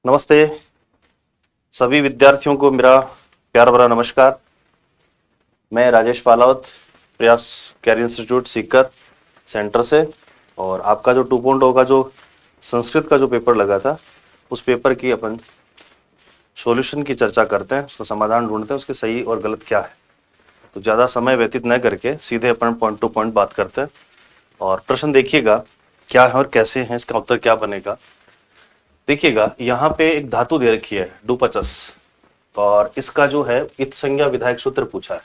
नमस्ते सभी विद्यार्थियों को मेरा प्यार भरा नमस्कार। मैं राजेश पालावत, प्रयास कैरियर इंस्टीट्यूट सीकर सेंटर से, और आपका जो 2.0 का जो संस्कृत का जो पेपर लगा था उस पेपर की अपन सॉल्यूशन की चर्चा करते हैं, उसका समाधान ढूंढते हैं, उसके सही और गलत क्या है। तो ज़्यादा समय व्यतीत न करके सीधे अपन पॉइंट टू पॉइंट बात करते हैं। और प्रश्न देखिएगा क्या है और कैसे हैं, इसका उत्तर क्या बनेगा। देखिएगा यहाँ पे एक धातु दे रखी है डुपचस, और इसका जो है इत संज्ञा विधायक सूत्र पूछा है।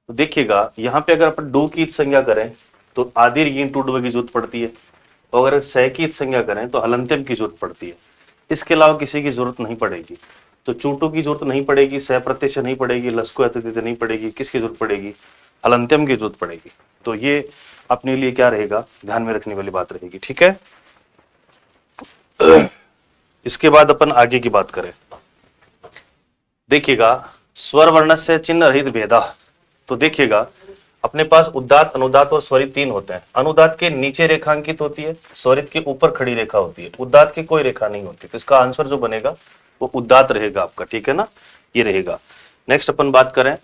तो देखिएगा यहाँ पे अगर अपन डू की इत संज्ञा करें तो आदि ऋण टू डू की जरूरत पड़ती है, और अगर सह की इत संज्ञा करें तो हलंत्यम की जरूरत पड़ती है। इसके अलावा किसी की जरूरत नहीं पड़ेगी। तो चूटू की जरूरत नहीं पड़ेगी, सह प्रत्यक्ष नहीं पड़ेगी, लस्को अतिथि नहीं पड़ेगी। किसकी जरूरत पड़ेगी? हलंत्यम की जरूरत पड़ेगी। तो ये अपने लिए क्या रहेगा, ध्यान में रखने वाली बात रहेगी। ठीक है, इसके बाद अपन आगे की बात करें। देखिएगा स्वर वर्ण से चिन्ह रहित भेदा। तो देखिएगा अपने पास उदात्त, अनुदात्त और स्वरित तीन होते हैं। अनुदात्त के नीचे रेखांकित होती है, स्वरित के ऊपर खड़ी रेखा होती है, उदात्त की कोई रेखा नहीं होती। तो इसका आंसर जो बनेगा वो उदात्त रहेगा आपका। ठीक है ना, ये रहेगा। नेक्स्ट अपन बात करें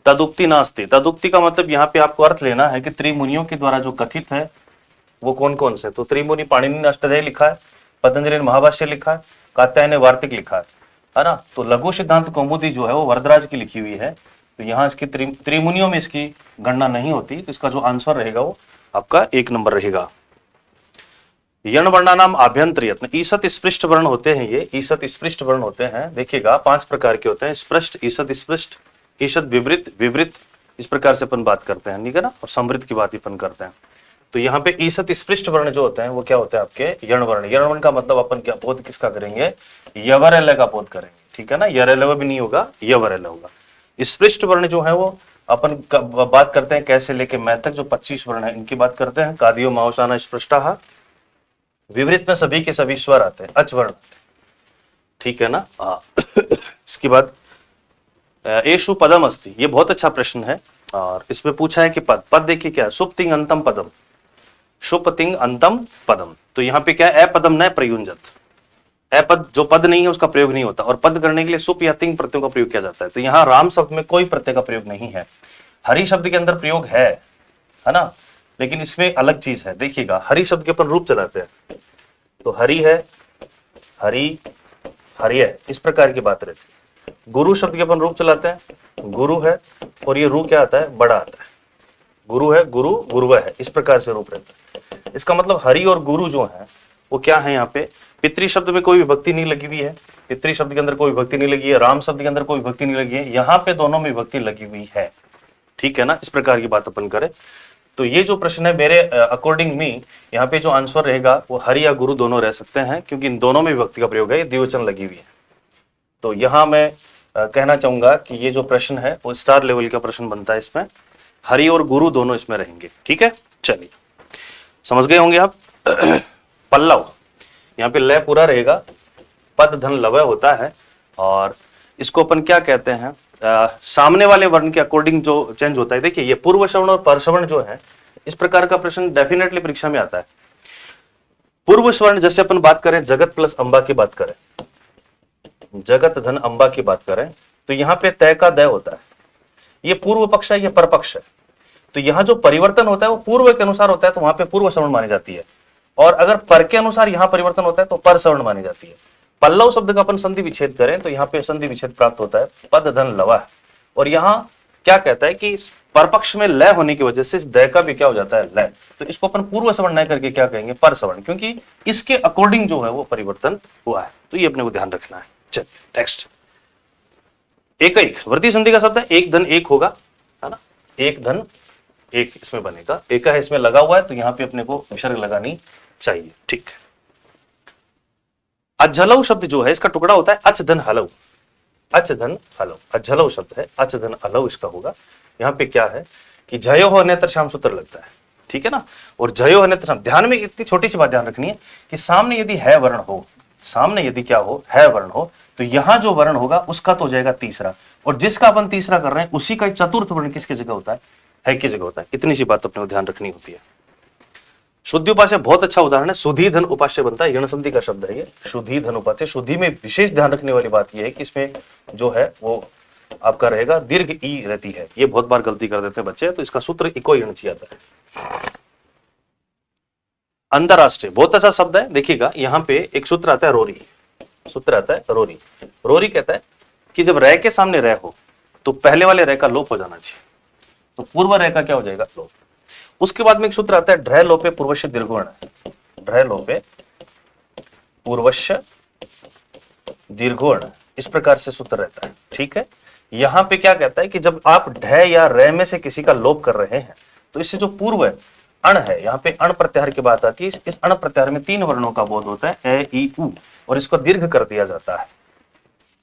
तदुक्ति नास्ति। तदुक्ति का मतलब यहाँ पे आपको अर्थ लेना है कि त्रिमुनियों के द्वारा जो कथित है वो कौन कौन से। तो त्रिमुनि पाणिनि ने अष्टाध्यायी लिखा है, पतंजलि ने महाभाष्य लिखा है, कात्यायन ने वार्तिक लिखा है ना। तो लघु सिद्धांत कौमुदी जो है वो वरदराज की लिखी हुई है। तो यहाँ इसकी त्रिमुनियों में इसकी गणना नहीं होती। तो इसका जो आंसर रहेगा वो आपका 1 नंबर रहेगा। यण वर्णानाम आभ्यंतर यत्न। ईसत स्पृष्ट वर्ण होते हैं, ये ईसत स्पृष्ट वर्ण होते हैं। देखिएगा 5 प्रकार के होते हैं, स्पृष्ट, ईसत स्पृष्ट, ईसत विवृत, विवृत, इस प्रकार से अपन बात करते हैं, ठीक है ना। और समृद्ध की बात अपन करते हैं। तो यहाँ पे ईसत स्पृष्ट वर्ण जो होते हैं वो क्या होते हैं आपके यण वर्ण। यण वर्ण का मतलब अपन क्या बोध किसका करेंगे? यवरल का बोध करेंगे। ठीक है ना, यरल भी नहीं होगा, यवरल होगा। स्पृष्ट वर्ण जो है वो अपन बात करते हैं कैसे लेके मैं तक, जो 25 वर्ण है इनकी बात करते हैं। कादियो मावसाना स्पृष्टा। विवृत में सभी के सभी स्वर आते हैं, अच वर्ण। ठीक है ना। इसके बाद एषु पदम अस्ति। ये बहुत अच्छा प्रश्न है, और इसमें पूछा है कि पद पद देखिए क्या, सुप्तिंग अंतम पदम, शुपतिंग अंतम पदम। तो यहाँ पे क्या है, अपदम न प्रयुंजत। अपद जो पद नहीं है उसका प्रयोग नहीं होता, और पद करने के लिए सुप या तिंग प्रत्ययों का प्रयोग किया जाता है। तो यहाँ राम शब्द में कोई प्रत्यय का प्रयोग नहीं है। हरि शब्द के अंदर प्रयोग है ना, लेकिन इसमें अलग चीज है। देखिएगा हरि शब्द के अपन रूप चलाते हैं, तो हरि है, हरि, हरिय, इस प्रकार की बात रहती है। गुरु शब्द के अपन रूप चलाते हैं, गुरु है, और ये रू क्या आता है, बड़ा आता है। गुरु है, गुरु, गुरुव है, इस प्रकार से रूप रहता है। इसका मतलब हरि और गुरु जो है वो क्या है, यहाँ पे पितृ शब्द में कोई विभक्ति नहीं लगी हुई है, पितृ शब्द के अंदर कोई विभक्ति नहीं लगी है, राम शब्द के अंदर कोई विभक्ति नहीं लगी है, यहाँ पे दोनों में विभक्ति लगी हुई है। ठीक है ना, इस प्रकार की बात अपन करें। तो ये जो प्रश्न है मेरे अकॉर्डिंग मी, यहाँ पे जो आंसर रहेगा वो हरि या गुरु दोनों रह सकते हैं, क्योंकि इन दोनों में विभक्ति का प्रयोग है, ये द्विवचन लगी हुई है। तो यहाँ मैं कहना चाहूंगा कि ये जो प्रश्न है वो स्टार लेवल का प्रश्न बनता है। इसमें हरि और गुरु दोनों इसमें रहेंगे। ठीक है, चलिए समझ गए होंगे आप। पल्लव, यहाँ पे लय पूरा रहेगा, पद धन लवय होता है, और इसको अपन क्या कहते हैं, सामने वाले वर्ण के अकॉर्डिंग जो चेंज होता है। देखिए ये पूर्व श्रवण और परश्रवण जो है, इस प्रकार का प्रश्न डेफिनेटली परीक्षा में आता है। पूर्व श्रवण जैसे अपन बात करें जगत प्लस अंबा की बात करें, जगत धन अंबा की बात करें, तो यहाँ पे तय का दय होता है। ये पूर्व पक्ष है, ये पर पक्ष है। तो यहाँ जो परिवर्तन होता है वो पूर्व के अनुसार होता है, तो वहां पे पूर्व श्रवण मानी जाती है। और अगर पर के अनुसार यहाँ परिवर्तन होता है तो पर श्रवण मानी जाती है। पल्लव शब्द का अपन संधि विच्छेद करें तो यहाँ पे संधि विच्छेद प्राप्त होता है, पद धन लवा। और यहाँ क्या कहता है कि परपक्ष में लय होने की वजह से इस दय का भी क्या हो जाता है, लय। तो इसको अपन पूर्व श्रवण न करके क्या कहेंगे, पर श्रवण, क्योंकि इसके अकॉर्डिंग जो है वो परिवर्तन हुआ है। तो ये अपने को ध्यान रखना है। चलिए नेक्स्ट, एक एक वृद्धि संधि का शब्द है, एक धन एक होगा, है ना, एक धन एक इसमें बनेगा। एक है इसमें लगा हुआ है, तो यहाँ पे अपने को विसर्ग लगानी चाहिए। ठीक है। अझलव शब्द जो है इसका टुकड़ा होता है अच धन हलव, अच धन हलव। अझलव शब्द है, अच धन अलव इसका होगा। यहाँ पे क्या है कि जयो हो अन्यत्र शाम सूत्र लगता है। ठीक है ना, और जयो अन्यत्र शाम, ध्यान में इतनी छोटी सी बात ध्यान रखनी है कि सामने यदि है वर्ण हो, सामने यदि क्या हो, है वर्ण हो, तो यहां जो वर्ण होगा उसका तो हो जाएगा तीसरा, और जिसका अपन तीसरा कर रहे हैं उसी का चतुर्थ वर्ण किसकी जगह होता है की जगह होता है। इतनी सी बात अपने को ध्यान रखनी होती है। शुद्धि उपास्य बहुत अच्छा उदाहरण है, शुद्धि धन उपास्य बनता है, यण संधि का शब्द है ये, शुद्धि धन उपास्य। शुद्धि में विशेष ध्यान रखने वाली बात यह है कि इसमें जो है वो आपका रहेगा दीर्घ ई रहती है, ये बहुत बार गलती कर देते हैं बच्चे, तो इसका सूत्र इको यणची आता है। अंतरराष्ट्रीय बहुत अच्छा शब्द है, देखिएगा यहाँ पे एक सूत्र आता है रोरी, सूत्र आता है रोरी। रोरी कहता है कि जब रह के सामने रह हो तो पहले वाले रह का लोप हो जाना चाहिए, तो पूर्व रह का क्या हो जाएगा, लोप। उसके बाद में एक सूत्र आता है ढ्रय लोपे पूर्वश्य दीर्घवर्ण, ढ्रय लोपे पूर्वश्य दीर्घवर्ण, इस प्रकार से सूत्र रहता है, ठीक है। यहां पे क्या कहता है कि जब आप ढ या र में से किसी का लोप कर रहे हैं तो इससे जो पूर्व है अण है, यहाँ पे अण प्रत्याहार की बात आती है, इस अण प्रत्याहार में 3 वर्णों का बोध होता है ए ई उ, और इसको दीर्घ कर दिया जाता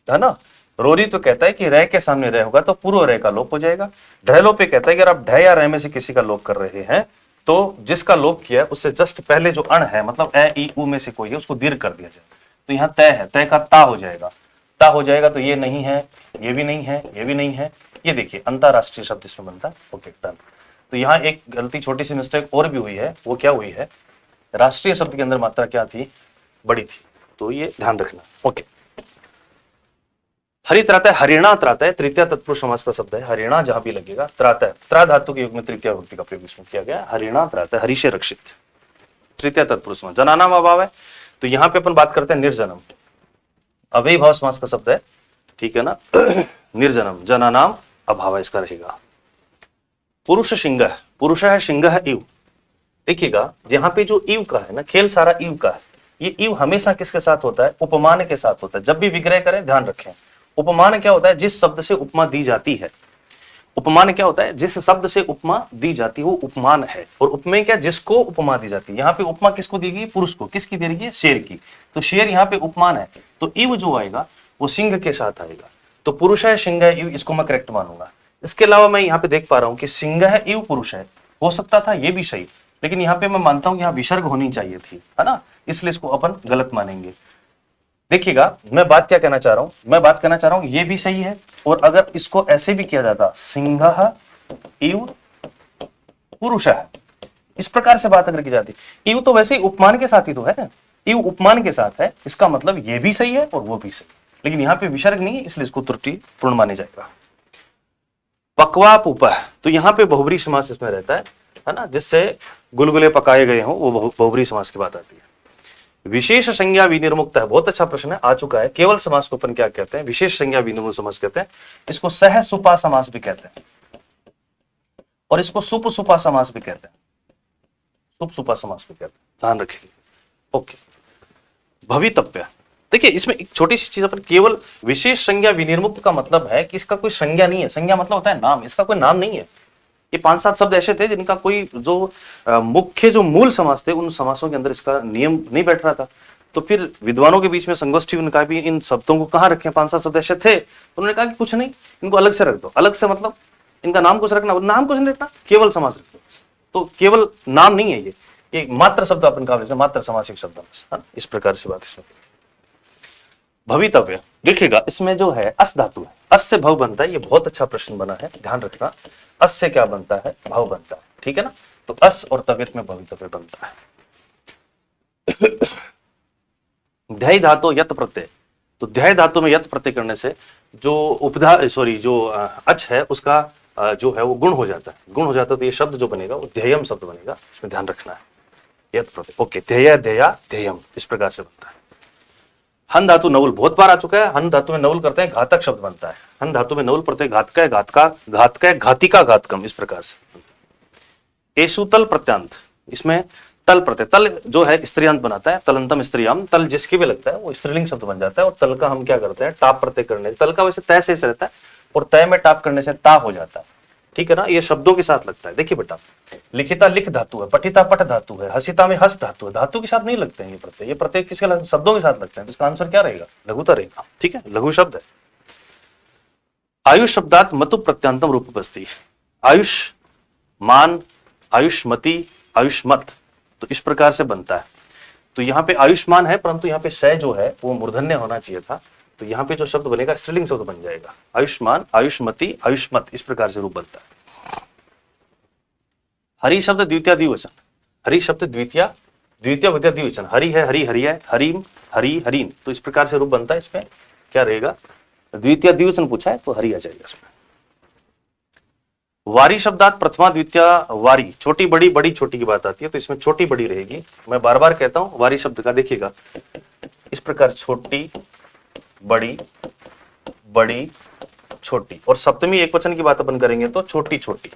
है ना। रोरी तो कहता है कि रह के सामने रह होगा तो पूर्व रह का लोप हो जाएगा। ढ लोपे कहता है कि अगर आप ढ या र में से किसी का लोप कर रहे हैं तो जिसका लोप किया उससे जस्ट पहले जो अण है, मतलब ए ई उ में से कोई है, उसको दीर्घ कर दिया जाए। तो यहाँ तय है, तय का ता हो जाएगा, ता हो जाएगा, तो ये नहीं है, ये भी नहीं है, ये भी नहीं है, ये देखिए अंतरराष्ट्रीय शब्द इसमें बनता है। Okay done. तो यहाँ एक गलती, छोटी सी मिस्टेक और भी हुई है, वो क्या हुई है, राष्ट्रीय शब्द के अंदर मात्रा क्या थी, बड़ी थी, तो ये ध्यान रखना। ओके, हरि त्रातः, हरिणा त्रातः तृतीय तत्पुरुष समास का शब्द है, हरिणा जहां भी लगेगा, त्रातः त्रा धातु के युग में तृतीय विभक्ति का प्रयोग इसमें किया गया, हरिणा त्रातः, हरि से रक्षित, तृतीय तत्पुरुष समास। जनानाम अभाव है, तो यहाँ पे अपन बात करते हैं निर्जनम, अव्ययी भाव समास का शब्द है, ठीक है ना। निर्जनम, जनानाम अभाव इसका रहेगा। पुरुष सिंह, पुरुष है सिंह है इव, देखिएगा यहाँ पे जो इव का है ना, खेल सारा इव का है, ये इव हमेशा किसके साथ होता है, उपमान के साथ होता है। जब भी विग्रह करें ध्यान रखें, उपमान क्या होता है, जिस शब्द से उपमा दी जाती है, उपमान क्या होता है, जिस शब्द से उपमा दी जाती है वो उपमान है, और उपमेय क्या, जिसको उपमा दी जाती है। यहाँ पे उपमा किसको दी गई, पुरुष को, किसकी दी गई है, शेर की, तो शेर यहाँ पे उपमान है, तो इव जो आएगा वो सिंह के साथ आएगा, तो पुरुष है सिंह है इव, इसको मैं करेक्ट मानूंगा। इसके अलावा मैं यहाँ पे देख पा रहा हूँ कि सिंह है इव पुरुष है, हो सकता था ये भी सही, लेकिन यहाँ पे मैं मानता हूँ यहाँ विसर्ग होनी चाहिए थी, है ना, इसलिए इसको अपन गलत मानेंगे। देखिएगा मैं बात क्या कहना चाह रहा हूं, मैं बात कहना चाह रहा हूं ये भी सही है, और अगर इसको ऐसे भी किया जाता, सिंह इव पुरुष है, इस प्रकार से बात अगर की जाती, इव तो वैसे ही उपमान के साथ ही तो है, इव उपमान के साथ है, इसका मतलब ये भी सही है और वो भी सही, लेकिन यहाँ पे विसर्ग नहीं है, इसलिए इसको त्रुटि पूर्ण माने जाएगा। पकवा पुपह, तो यहाँ पे बहुब्री समास इसमें रहता है ना, जिससे गुलगुले पकाए गए हों, वो बहुब्री समास की बात आती है। विशेष संज्ञा विनिर्मुक्त है, बहुत अच्छा प्रश्न है, आ चुका है। केवल समास को अपन क्या कहते हैं, विशेष संज्ञा विनिर्मुक्त समास कहते हैं, इसको सह सुपा समास भी कहते हैं, और इसको सुप सुपा समास भी कहते हैं, सुप सुपा समास भी कहते हैं, ध्यान रखिए। ओके, भवितव्य, देखिए इसमें एक छोटी सी चीज, अपन केवल विशेष संज्ञा विनिर्मुक्त का मतलब है कि इसका कोई संज्ञा नहीं है, संज्ञा मतलब होता है नाम, इसका कोई नाम नहीं है। ये 5-7 शब्द ऐसे थे जिनका कोई जो मुख्य जो मूल समास थे, उन समासों के अंदर इसका नियम नहीं बैठ रहा था, तो फिर विद्वानों के बीच में संगोष्ठी उनका भी इन शब्दों को कहाँ रखें, 5-7 शब्द ऐसे थे, तो उन्होंने कहा कि कुछ नहीं, इनको अलग से रख दो। अलग से मतलब इनका नाम कुछ रखना, नाम कुछ नहीं रखना, केवल समास रख दो। तो केवल नाम नहीं है ये मात्र शब्द अपन कहा, मात्र समासिक शब्द, इस प्रकार से बात इसमें। भवितव्य, देखिएगा इसमें जो है अस धातु है, अस से भव बनता है, ये बहुत अच्छा प्रश्न बना है, ध्यान रखना। अस से क्या बनता है, भव बनता है, ठीक है ना, तो अस और तव्यत में भवितव्य बनता है। ध्याय धातु यत प्रत्यय, तो ध्याय धातु में यत प्रत्यय करने से जो जो अच है उसका जो है वो गुण हो जाता है, गुण हो जाता है, तो ये शब्द जो बनेगा वो ध्येयम शब्द बनेगा, इसमें ध्यान रखना है। यत प्रत्यय, ओके, ध्येय ध्येया ध्येयम, इस प्रकार से बनता है। हन धातु नवुल बहुत बार आ चुका है, हन धातु में नवुल करते हैं, घातक शब्द बनता है। हन धातु में नवुल प्रत्यय घातका है, घातका है, घातिका घातकम, इस प्रकार से। एषु तल प्रत्यांत, इसमें तल प्रत्यय, तल जो है स्त्रियांत बनाता है, तलंतम स्त्रियाम, तल जिसके भी लगता है वो स्त्रीलिंग शब्द बन जाता है, और तल का हम क्या करते हैं, टाप प्रत्यय करने, तल का वैसे तय से रहता है, और तय में टाप करने से ता हो जाता है, ठीक है ना, ये शब्दों के साथ लगता है। देखिए बेटा, लिखिता लिख धातु है, पठिता पठ धातु है, हसिता में हस धातु है, धातु के साथ नहीं लगते हैं ये प्रत्यय किसके, शब्दों के साथ लगते हैं, तो इसका आंसर क्या रहेगा, लघुता रहेगा, ठीक है, लघु शब्द है। आयुष शब्दात मतु प्रत्यांतम रूप बसती, आयुष मान, आयुष्मति, आयुष्मत, तो इस प्रकार से बनता है। तो यहाँ पे आयुष्मान है, परंतु यहाँ पे श जो है वो मूर्धन्य होना चाहिए था, तो यहाँ पे जो शब्द बनेगा स्त्रीलिंग शब्द बन जाएगा, आयुष्मान, आयुष्मति, आयुष्मत, इस प्रकार से रूप बनता है। हरि शब्द द्वितीय द्विवचन, हरि शब्द द्वितीय द्वितीय विद्या द्विवचन, हरि है, हरि हरि है, हरिम हरि हरिन, तो इस प्रकार से रूप बनता है। इसमें क्या रहेगा, द्वितीय द्विवचन पूछा है तो हरि आ जाएगा इसमें। वारी शब्दात प्रथमा द्वितीय वारी, छोटी बड़ी बड़ी छोटी की बात आती है तो इसमें छोटी बड़ी रहेगी। मैं बार बार कहता हूं वारी शब्द का देखिएगा इस प्रकार, छोटी बड़ी बड़ी छोटी, और सप्तमी एक वचन की बात अपन करेंगे तो छोटी छोटी।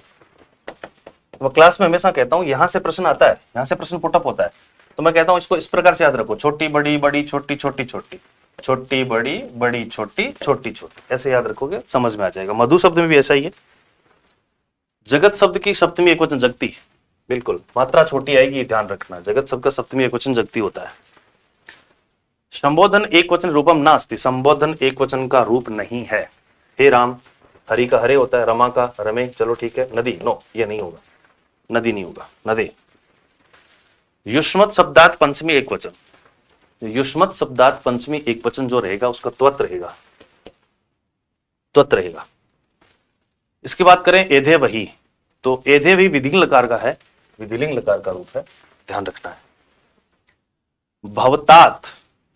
मैं क्लास में हमेशा कहता हूं यहां से प्रश्न आता है, यहां से प्रश्न पुटअप होता है, तो मैं कहता हूं इसको इस प्रकार से याद रखो, छोटी बड़ी बड़ी छोटी छोटी छोटी, छोटी बड़ी बड़ी छोटी छोटी छोटी, ऐसे याद रखोगे समझ में आ जाएगा। मधु शब्द में भी ऐसा ही है। जगत शब्द की सप्तमी एक वचन जगती, बिल्कुल मात्रा छोटी आएगी, ध्यान रखना। जगत शब्द का सप्तमी एक वचन जगती होता है। संबोधन एक वचन रूपम नास्ति, संबोधन एक वचन का रूप नहीं है। हे राम, हरि का हरे होता है, रमा का रमे, चलो ठीक है। नदी, नो ये नहीं होगा, नदी नहीं होगा, नदे। युष्मत शब्दात पंचमी एक वचन, युष्मत शब्दात पंचमी एक वचन जो रहेगा उसका त्वत रहेगा, त्वत रहेगा। इसकी बात करें एधे वही, तो एधे भी विधिलिंग लकार का है, विधिलिंग लकार का रूप है, ध्यान रखना है। भवतात,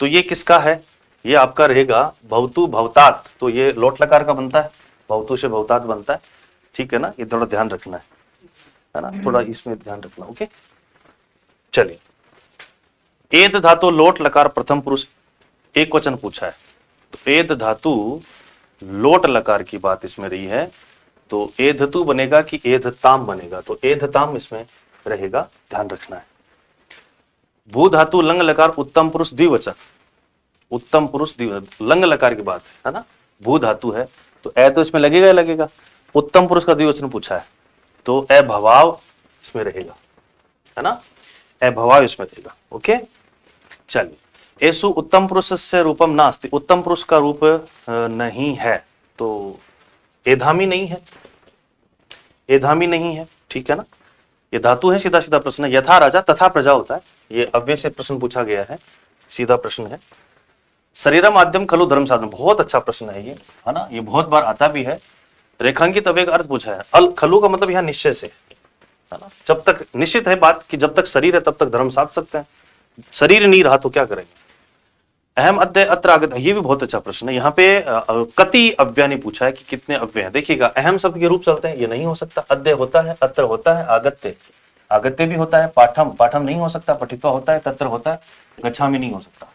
तो ये किसका है, ये आपका रहेगा भवतु भवतात, तो ये लोट लकार का बनता है, भवतु से भवतात बनता है, ठीक है ना। ये थोड़ा ध्यान रखना है ना, थोड़ा इसमें ध्यान रखना। ओके चलिए, एद धातु लोट लकार प्रथम पुरुष एक वचन पूछा है, तो एद धातु लोट लकार की बात इसमें रही है, तो एधतु बनेगा कि एधताम बनेगा, तो एधताम इसमें रहेगा, ध्यान रखना है। भू धातु लंग लकार उत्तम पुरुष द्विवचन, उत्तम पुरुष द्विवचन, लंग लकार की बात है ना, भू धातु है तो ए तो इसमें लगेगा, लगेगा। उत्तम पुरुष का द्विवचन पूछा है तो ए भवाव इसमें रहेगा, है ना, ए भवाव इसमें रहेगा। ओके चलिए, एसु उत्तम पुरुष से रूपम नास्ति, उत्तम पुरुष का रूप नहीं है, तो एधामी नहीं है, एधामी नहीं है, ठीक है ना। ये धातु है, सीधा सीधा प्रश्न है। यथा राजा तथा प्रजा होता है, ये अव्यय से प्रश्न पूछा गया है, सीधा प्रश्न है। शरीरम माध्यम खलु धर्म साधन, बहुत अच्छा प्रश्न है ये, है ना, ये बहुत बार आता भी है। रेखांकित अव्यय का अर्थ पूछा है, अल खलु का मतलब यहाँ निश्चय से, है ना, जब तक निश्चित है बात कि जब तक शरीर है तब तक धर्म साध सकते हैं, शरीर नहीं रहा तो क्या करेंगे। अहम अद्य अत्र आगत, ये भी बहुत अच्छा प्रश्न है। यहाँ पे कति अव्यय ने पूछा है कि कितने अव्यय हैं। देखिएगा अहम शब्द के रूप चलते हैं, ये नहीं हो सकता। अद्य होता है, अत्र होता है, आगत्य आगत्य भी होता है, पाठम पाठम नहीं हो सकता, पठित्वा होता है, तत्र होता है, गच्छामि नहीं हो सकता।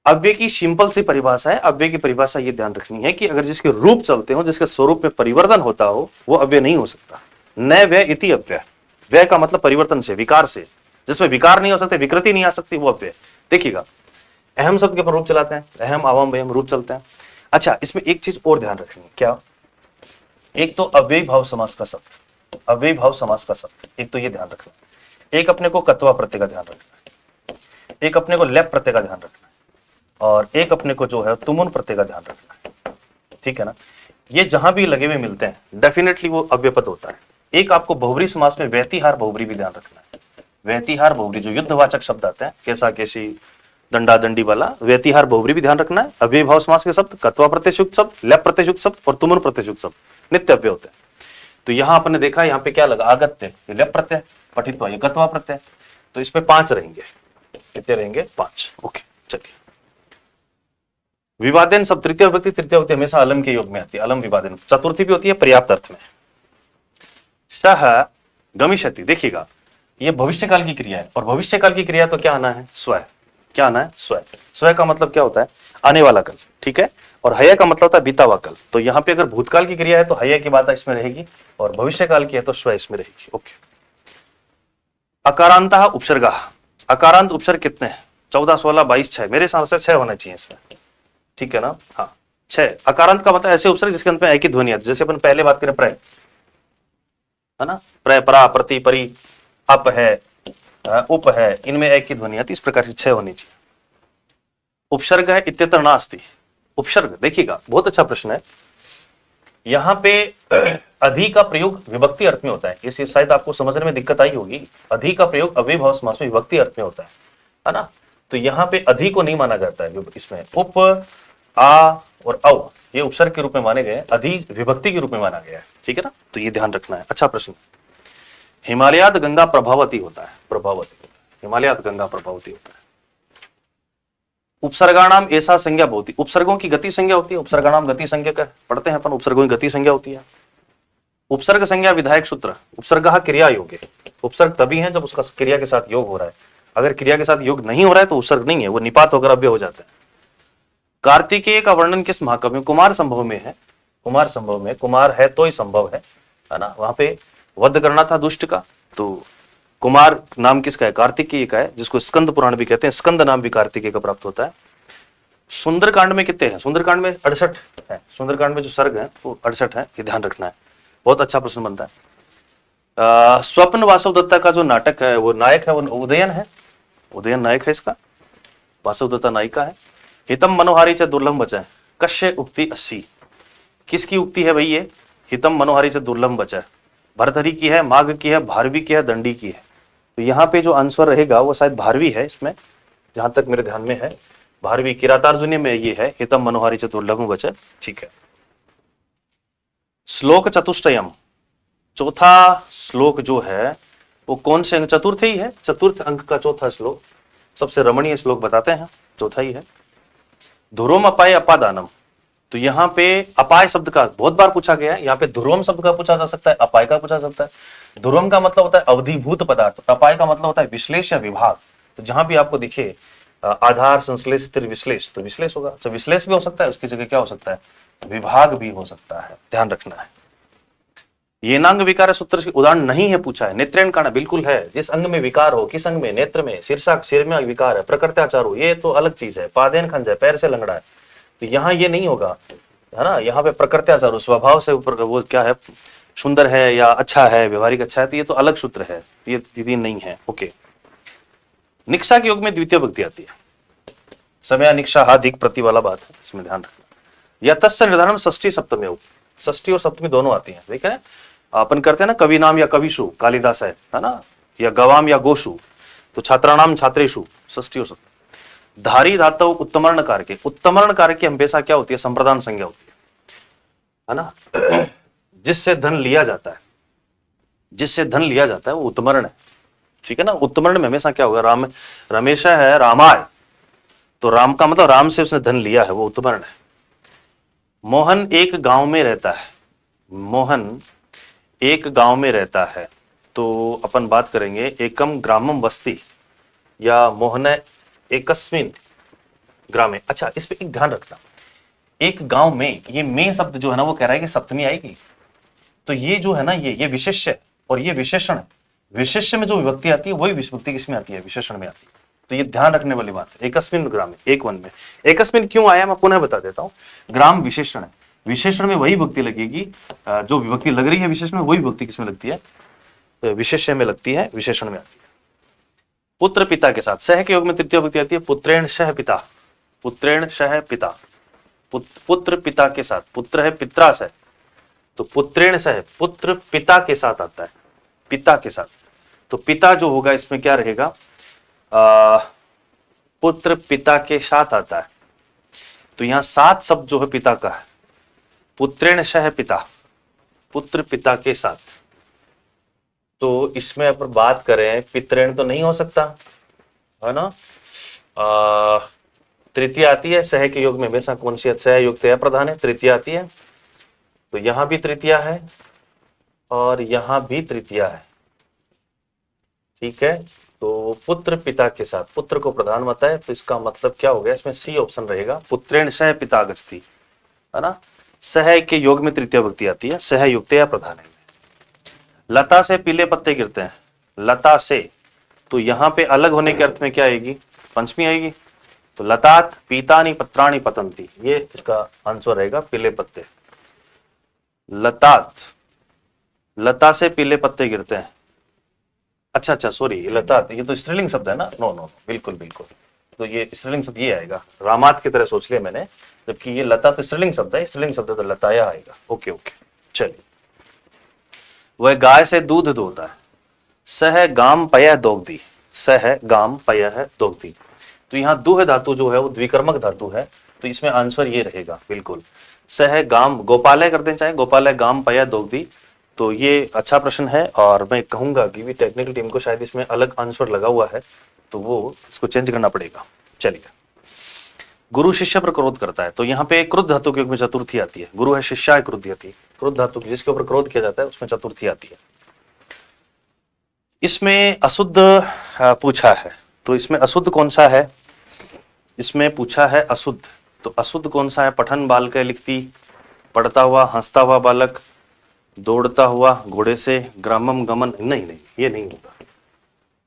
अव्यय की सिंपल सी परिभाषा है, अव्यय की परिभाषा ये ध्यान रखनी है कि अगर जिसके रूप चलते हो, जिसके स्वरूप में परिवर्तन होता हो, वो अव्यय नहीं हो सकता। न व्यय इति अव्यय, व्यय का मतलब परिवर्तन से, विकार से, जिसमें विकार नहीं हो सकते, विकृति नहीं आ सकती, वो अव्यय। देखिएगा अहम शब्द के ऊपर रूप चलाते हैं, अहम आवम वयम रूप चलते हैं। अच्छा, इसमें एक चीज और ध्यान रखनी है, क्या, एक तो अव्ययी भाव समास का शब्द, अव्ययी भाव समास का शब्द, एक तो ये ध्यान रखना है। एक अपने को कत्वा प्रत्यय का ध्यान रखना है, एक अपने को लेप प्रत्यय का ध्यान रखना है, और एक अपने को जो है तुमुन प्रत्यय का ध्यान रखना है, ठीक है ना। ये जहां भी लगे हुए मिलते हैं डेफिनेटली वो अव्ययपद होता है। एक आपको बहुब्री समास में व्यतिहार बहुब्री भी ध्यान रखना है। व्यतिहार बहुब्री जो युद्धवाचक शब्द आते हैं, कैसा कैसी, दंडा दंडी वाला, व्यतिहार बहुब्री भी ध्यान रखना है। अव्ययी भाव समास के शब्द कत्वा प्रत्ययुक्त शब्द, लेप प्रत्ययुक्त शब्द और तुमुन प्रत्ययुक्त शब्द नित्य अव्यय होते हैं। तो यहां आपने देखा, यहाँ पे क्या लगा, आगत्य, लेप प्रत्यय, पठित्वा, ये कत्वा प्रत्यय, तो इसमें 5 रहेंगे। कितने रहेंगे, 5। ओके चलिए, विवादेन सब तृतीय विभक्ति, तृतीय विभक्ति हमेशा अलम के योग में आती है, अलम विवादेन। चतुर्थी भी होती है पर्याप्त अर्थ में। सह गमिष्यति, देखिएगा ये भविष्यकाल की क्रिया है, और भविष्यकाल की क्रिया तो क्या आना है, स्वय, क्या आना है, स्वय। स्वय का मतलब क्या होता है, आने वाला कल, ठीक है, और हय का मतलब होता है बीता हुआ कल। तो यहाँ पे अगर भूतकाल की क्रिया है तो हय की बात इसमें रहेगी, और भविष्यकाल की है तो स्वय इसमें रहेगी। ओके, अकारांतः उपसर्गा, अकारांत उपसर्ग कितने हैं, 14, 16, 22, 6, मेरे हिसाब से 6 होना चाहिए इसमें, ठीक है ना। हाँ 6। अकारांत का मतलब ऐसे उपसर्ग जिसके अंत में एक ही ध्वनि आती है, जैसे अपन पहले बात करें प्रय, है ना, प्रय, परा, प्रति, परि, अप है, उप है, इनमें एक ही ध्वनि आती है, इस प्रकार से 6 होनी चाहिए। उपसर्ग है इत्यत्र नास्ति, उपसर्ग देखिएगा बहुत अच्छा प्रश्न है। यहां पे अधि का प्रयोग विभक्ति अर्थ में होता है, इसे शायद आपको समझने में दिक्कत आई होगी। अधि का प्रयोग अव्ययी भाव समास में विभक्ति अर्थ में होता है ना। तो यहाँ पे अधि को नहीं माना जाता है, इसमें उप, आ और औ ये उपसर्ग के रूप में माने गए, अधि विभक्ति के रूप में माना गया है, ठीक है ना। तो ये ध्यान रखना है, अच्छा प्रश्न। हिमालयात गंगा प्रभावती होता है, प्रभावती, हिमालयात गंगा प्रभावती होता है। उपसर्गाणाम ऐसा संज्ञा भवती, उपसर्गों की गति संज्ञा होती है, उपसर्गाणाम गति संज्ञा का पढ़ते हैं अपन, उपसर्गों की गति संज्ञा होती है। उपसर्ग संज्ञा विधायक सूत्र, उपसर्ग क्रिया योग है, उपसर्ग तभी है जब उसका क्रिया के साथ योग हो रहा है, अगर क्रिया के साथ योग नहीं हो रहा है तो उपसर्ग नहीं है, वो निपात होकर अव्यय हो जाता है। कार्तिकेय का वर्णन किस महाकाव्य में? कुमार संभव में है, कुमार संभव में, कुमार है तो ही संभव है ना, वहां पे वध करना था दुष्ट का, तो कुमार नाम किसका है? कार्तिकेय का है, जिसको स्कंद पुराण भी कहते हैं, स्कंद नाम भी कार्तिकेय का प्राप्त होता है। सुंदरकांड में कितने हैं? सुंदरकांड में 68 है, सुंदरकांड में जो सर्ग है वो 68 है, ये ध्यान रखना है, बहुत अच्छा प्रश्न बनता है। स्वप्न वासव दत्ता का जो नाटक है वो नायक है, वो उदयन है, उदयन नायक है इसका, वासव दत्ता नायिका है। हितम मनोहारी च दुर्लभ बचा, कश्य उक्ति 80, किसकी उक्ति है भाई ये? हितम मनोहारी च दुर्लभ बचा, भरतहरि की है, माघ की है, भारवी की है, दंडी की है। तो यहाँ पे जो आंसर रहेगा वो शायद भारवी है, इसमें जहां तक मेरे ध्यान में है भारवी, किरातार्जुनी में ये है हितम मनोहारी च दुर्लभ बचा, ठीक है। श्लोक चतुष्टयम, चौथा श्लोक जो है वो कौन से अंक? चतुर्थ ही है, चतुर्थ अंक का चौथा श्लोक, सबसे रमणीय श्लोक बताते हैं, चौथा ही है। ध्रुवम अपाय अपादानम, तो यहाँ पे अपाय शब्द का बहुत बार पूछा गया है, यहाँ पे ध्रुवम शब्द का पूछा जा सकता है, अपाय का पूछा जा सकता है। ध्रुवम का मतलब होता है अवधिभूत पदार्थ, अपाय का मतलब होता है विश्लेष या विभाग। तो जहां भी आपको दिखे आधार, संश्लेष, स्थिर, विश्लेष, तो विश्लेष होगा। तो विश्लेष भी हो सकता है, उसकी जगह क्या हो सकता है? विभाग भी हो सकता है, ध्यान रखना है। ये नांग विकार सूत्र के उदाहरण नहीं है पूछा है, नेत्रेण कारण बिल्कुल है, जिस अंग में विकार हो, किस अंग में? नेत्र में, शीर्षक सिर में विकार है, प्रकृत्याचार हो, ये तो अलग चीज है, पादेन खंज है, पैर से लंगड़ा है, तो यहाँ ये नहीं होगा, है ना, यहाँ पे प्रकृत्याचार हो, स्वभाव से ऊपर वो क्या है, सुंदर है या अच्छा है, व्यवहारिक अच्छा है, तो ये तो अलग सूत्र है, तो ये दीदी नहीं है, ओके। निक्षा के योग में द्वितीय भक्ति आती है, समय निक्षा हाधिक प्रति वाला बात है, इसमें ध्यान रखना। या तस्य निर्धारण षष्ठी सप्तमी योग, षष्ठी और सप्तमी दोनों आती है, ठीक है। अपन करते हैं ना कवि नाम या कविशु, कालिदास है ना, या गवाम या गोशु, तो छात्राणाम छात्रेशु, षष्ठी और सप्तमी। धारी धातु उत्तमर्ण कारके, उत्तमर्ण कारके हमेशा क्या होती है? संप्रदान संज्ञा होती है ना, जिससे धन लिया जाता है, जिससे धन लिया जाता है वो उत्तमर्ण है, ठीक है ना। उत्तमर्ण में हमेशा क्या होगा? राम, रमेश है रामाय, तो राम का मतलब राम से उसने धन लिया है, वो उत्तमर्ण है। मोहन एक गांव में रहता है, मोहन एक गांव में रहता है, तो अपन बात करेंगे एकम ग्रामम बस्ती, या मोहन एकस्मिन ग्रामे। अच्छा, इस पे एक ध्यान रखना, एक गांव में, ये में शब्द जो है ना वो कह रहा है कि सप्तमी आएगी, तो ये जो है ना ये विशेष्य है और ये विशेषण है। विशेष्य में जो विभक्ति आती है वही विभक्ति किसमें आती है? विशेषण में आती है। तो ये ध्यान रखने वाली बात है। एकस्मिन ग्राम, एक वन में, एकस्मिन क्यों आया मैं पुनः बता देता हूं। ग्राम विशेषण है, विशेषण में वही विभक्ति लगेगी, जो विभक्ति लग रही है विशेषण में, वही विभक्ति किसमें लगती है? विशेष्य में लगती है, विशेषण में आती है। पुत्र पिता के साथ, सह के योग में तृतीय विभक्ति आती है, पुत्रेण सह पिता, पुत्रेण सह पिता, पुत्र पिता के साथ, पुत्र है पित्रा से, तो पुत्रेण सह, पुत्र पिता के साथ आता है, पिता के साथ, तो पिता जो होगा इसमें क्या रहेगा? पुत्र पिता के साथ आता है, तो यहां सात शब्द जो है पिता का है, पुत्रेण सह पिता, पुत्र पिता के साथ। तो इसमें अपन बात करें, पित्रेण तो नहीं हो सकता है ना, तृतीय आती है, सह के योग में हमेशा कौन सी? सह युक्त है प्रधान है, तृतीय आती है, तो यहां भी तृतीय है और यहां भी तृतीय है, ठीक है। तो पुत्र पिता के साथ, पुत्र को प्रधान होता है, तो इसका मतलब क्या हो गया? इसमें सी ऑप्शन रहेगा, पुत्रेण सह पिता गच्छति, है ना। सह के योग में तृतीय विभक्ति आती है, सह युक्त या प्रधान है। लता से पीले पत्ते गिरते हैं, लता से, तो यहां पे अलग होने के अर्थ में क्या आएगी? पंचमी आएगी, तो लतात पीतानि पत्राणि पतंती, ये इसका आंसर रहेगा, पीले पत्ते। लतात, लता से पीले पत्ते गिरते हैं, अच्छा सॉरी, लतात ये तो स्त्रीलिंग शब्द है ना, नो बिल्कुल बिल्कुल, तो ये स्त्रीलिंग शब्द ये आएगा, रामात की तरह सोच लिया मैंने, जबकि ये लता तो स्त्रीलिंग शब्द है, स्त्रीलिंग शब्द तो लताया आएगा, ओके। चलिए, वह गाय से दूध दोहता है, सह गाम पय दोग्धी, सह गाम पय दोग्धी, तो यहाँ दूह धातु जो है वो द्विकर्मक धातु है, तो इसमें आंसर ये रहेगा बिल्कुल, सह गाम, गोपालय कर दें चाहे, गोपालय गाम पय दोग्धी, तो ये अच्छा प्रश्न है और मैं कहूंगा कि भी टेक्निकल टीम को शायद इसमें अलग आंसर लगा हुआ है, तो वो इसको चेंज करना पड़ेगा। चलिए, गुरु शिष्य पर क्रोध करता है, तो यहाँ पे क्रुद्ध धातु के योग में चतुर्थी आती है। गुरु है शिष्याय क्रुध्यति, क्रुद्ध धातु जिसके ऊपर क्रोध किया जाता है उसमें चतुर्थी आती है। इसमें अशुद्ध पूछा है, तो इसमें अशुद्ध कौन सा है? इसमें पूछा है अशुद्ध, तो अशुद्ध कौन सा है? पठन बाल के लिखती, पढ़ता हुआ, हंसता हुआ बालक, दौड़ता हुआ घोड़े से, ग्रामम गमन, नहीं नहीं ये नहीं होता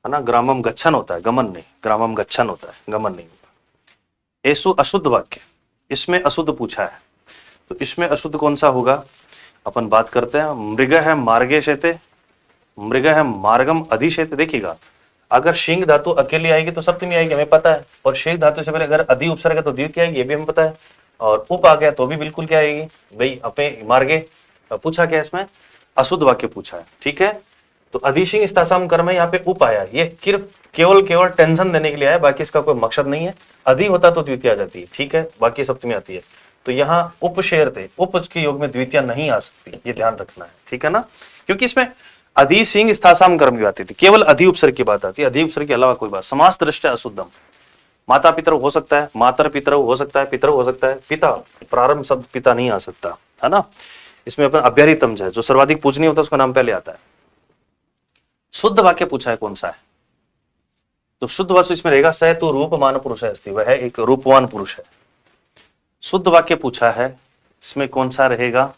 है ना, ग्रामम गच्छन होता है, गमन नहीं, ग्रामम गच्छन होता है, गमन नहीं होता। ऐसु अशुद्ध वाक्य, इसमें अशुद्ध पूछा है, तो इसमें अशुद्ध कौन सा होगा? अपन बात करते हैं। मृग है मार्गे शेते, मृग है मार्गम अधिशेते। देखिएगा, अगर शिंग धातु अकेली आएगी तो सप्तमी आएगी, हमें पता है, और शेष धातु से पहले अगर अधि उपसर्ग है तो द्वितीय आएगी, ये भी हमें पता है, और उप आ गया तो भी बिल्कुल क्या आएगी भाई, अपे मार्गे। पूछा क्या इसमें? अशुद्ध वाक्य पूछा है, ठीक है। तो अधिशिंग स्तासाम कर्म है, यहाँ पे उप आया, ये केवल टेंशन देने के लिए आया, बाकी इसका कोई मकसद नहीं है। अधि होता तो द्वितीय आ जाती है, ठीक है, बाकी सप्तमी आती है। तो यहाँ उप शेर थे, उप के योग में द्वितीय नहीं आ सकती, ये ध्यान रखना है, ठीक है ना, क्योंकि इसमें अधि सिंह स्थासाम कर्म की बात थी, केवल अधि उपसर्ग की बात आती है, अधि उपसर्ग के अलावा कोई बात। समास दृष्टि अशुद्धम, माता पितर हो सकता है, मातर पितर हो सकता है, पितर हो सकता है, पिता प्रारंभ शब्द पिता नहीं आ सकता है ना। इसमें अपन अभ्यारितम है, जो सर्वाधिक पूजनीय होता है उसका नाम पहले आता है। शुद्ध वाक्य पूछा है कौन सा है? तो शुद्ध वाक्य इसमें रहेगा स तो रूपमान पुरुष है, वह है एक रूपवान पुरुष है। शुद्ध वाक्य पूछा है, इसमें कौन सा रहेगा?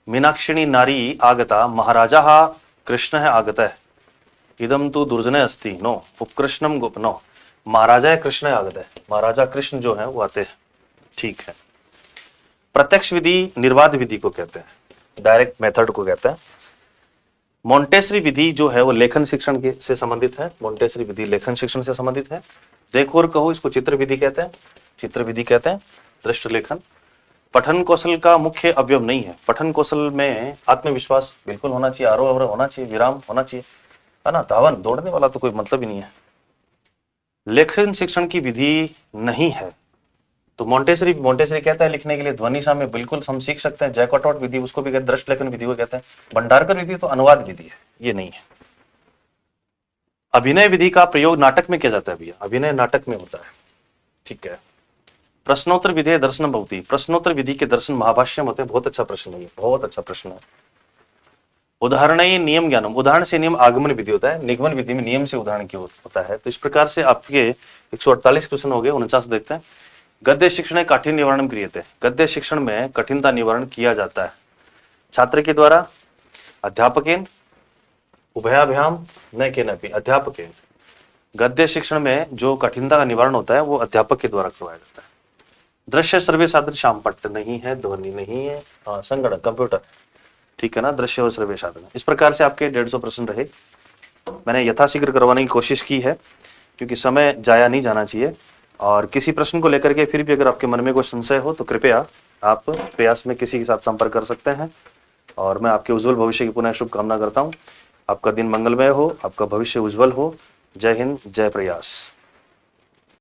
मीनाक्षिणी नारी आगता, महाराजा कृष्ण है आगत है, इदम तो दुर्जन अस्ति नो उपकृष्णम गोप, नो महाराजा कृष्ण आगत है, महाराजा कृष्ण जो है वो आते हैं, ठीक है। प्रत्यक्ष विधि निर्वाध विधि को कहते हैं, डायरेक्ट मेथड को कहते हैं। मोंटेसरी विधि जो है वो लेखन शिक्षण के से संबंधित है, मोंटेसरी विधि लेखन शिक्षण से संबंधित है। देखो और कहो, इसको चित्र विधि कहते हैं, चित्र विधि कहते हैं, दृष्ट लेखन। पठन कौशल का मुख्य अवयव नहीं है, पठन कौशल में आत्मविश्वास बिल्कुल होना चाहिए, आरोह अवरोह होना चाहिए, विराम होना चाहिए, है ना, धावन दौड़ने वाला तो कोई मतलब ही नहीं है। लेखन शिक्षण की विधि नहीं है, तो मोंटेसरी कहता है लिखने के लिए ध्वनि शामिल बिल्कुल हम सीख सकते हैं। जैकोटॉट विधि उसको भी कहते हैं, दृष्ट लेखन विधि को कहते हैं। भंडारकर विधि तो अनुवाद विधि है, ये नहीं है। अभिनय विधि का प्रयोग नाटक में किया जाता है भैया, अभिनय नाटक में होता है, ठीक है। प्रश्नोत्तर विधि दर्शन भवती, प्रश्नोत्तर विधि के दर्शन महाभाष्यम होते हैं। बहुत अच्छा प्रश्न है, बहुत अच्छा प्रश्न है। उदाहरण नियम ज्ञानम, उदाहरण से नियम आगमन विधि होता है, निगमन विधि में नियम से उदाहरण की होता है। तो इस प्रकार से आपके 148 क्वेश्चन हो गए, 49 देखते हैं। गद्य शिक्षण काठिन्य निवारण क्रियते, गद्य शिक्षण में कठिनता निवारण किया जाता है छात्र के द्वारा, अध्यापकेन उभयाभ्याम न केनपि, अध्यापकेन। गद्य शिक्षण में जो कठिनता का निवारण होता है वो अध्यापक के द्वारा करवाया जाता है। दृश्य सर्वे साधन शामपट्ट नहीं है, ध्वनि नहीं है, संगणक कंप्यूटर, ठीक है ना, दृश्य और सर्वे साधन। इस प्रकार से आपके 150 प्रश्न रहे। मैंने यथाशीघ्र करवाने की कोशिश की है क्योंकि समय जाया नहीं जाना चाहिए। और किसी प्रश्न को लेकर के फिर भी अगर आपके मन में कोई संशय हो तो कृपया आप प्रयास में किसी के साथ संपर्क कर सकते हैं। और मैं आपके उज्जवल भविष्य की पुनः शुभकामना करता हूँ। आपका दिन मंगलमय हो, आपका भविष्य उज्जवल हो। जय हिंद, जय प्रयास।